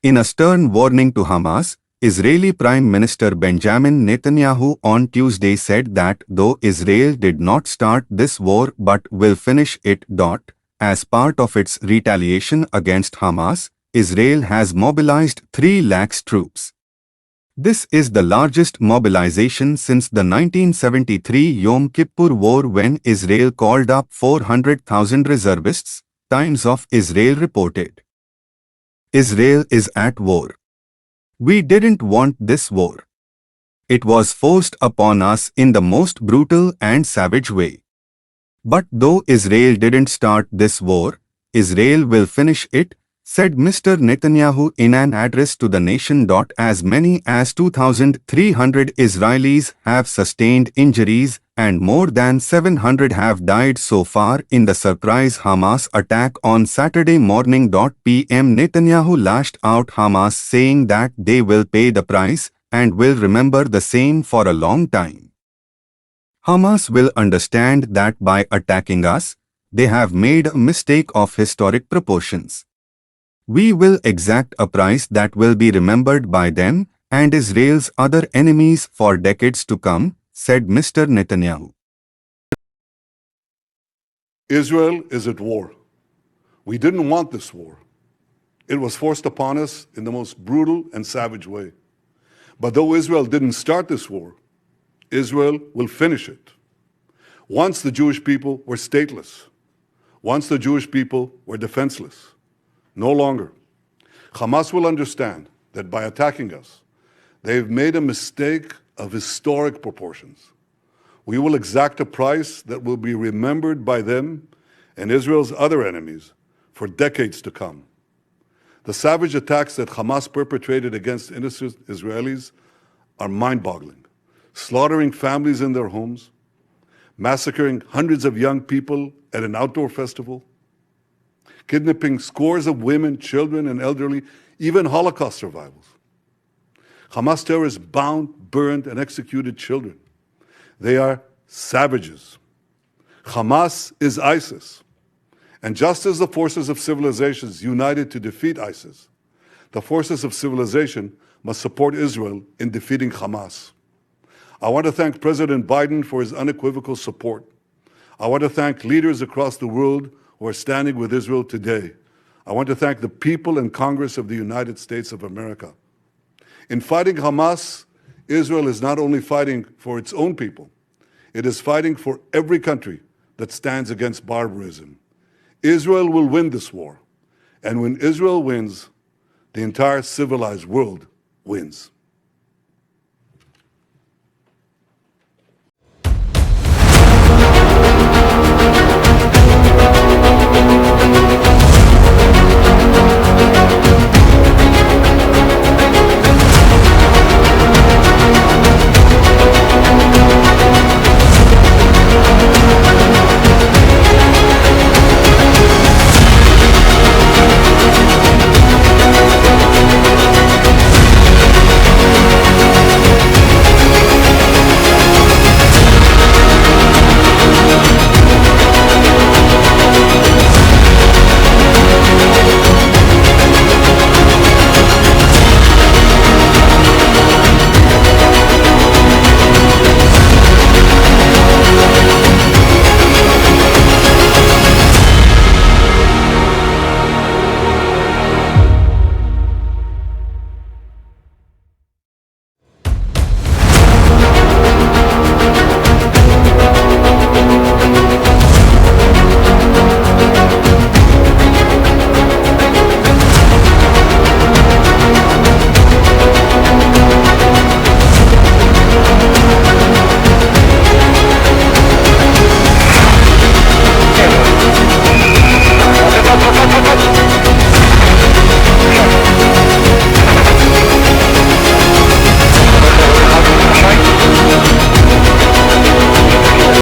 In a stern warning to Hamas, Israeli Prime Minister Benjamin Netanyahu on Tuesday said that though Israel did not start this war but will finish it. As part of its retaliation against Hamas, Israel has mobilized 3 lakhs troops. This is the largest mobilization since the 1973 Yom Kippur War when Israel called up 400,000 reservists, Times of Israel reported. Israel is at war. We didn't want this war. It was forced upon us in the most brutal and savage way. But though Israel didn't start this war, Israel will finish it, said Mr. Netanyahu in an address to the nation. As many as 2,300 Israelis have sustained injuries and more than 700 have died so far in the surprise Hamas attack on Saturday morning. PM Netanyahu lashed out Hamas, saying that they will pay the price and will remember the same for a long time. Hamas will understand that by attacking us, they have made a mistake of historic proportions. We will exact a price that will be remembered by them and Israel's other enemies for decades to come, said Mr. Netanyahu. Israel is at war. We didn't want this war. It was forced upon us in the most brutal and savage way. But though Israel didn't start this war, Israel will finish it. Once the Jewish people were stateless. Once the Jewish people were defenseless. No longer. Hamas will understand that by attacking us, they've made a mistake of historic proportions. We will exact a price that will be remembered by them and Israel's other enemies for decades to come. The savage attacks that Hamas perpetrated against innocent Israelis are mind-boggling, slaughtering families in their homes, massacring hundreds of young people at an outdoor festival, kidnapping scores of women, children, and elderly, even Holocaust survivors. Hamas terrorists bound, burned, and executed children. They are savages. Hamas is ISIS. And just as the forces of civilizations united to defeat ISIS, the forces of civilization must support Israel in defeating Hamas. I want to thank President Biden for his unequivocal support. I want to thank leaders across the world who are standing with Israel today. I want to thank the people and Congress of the United States of America. In fighting Hamas, Israel is not only fighting for its own people, it is fighting for every country that stands against barbarism. Israel will win this war. And when Israel wins, the entire civilized world wins.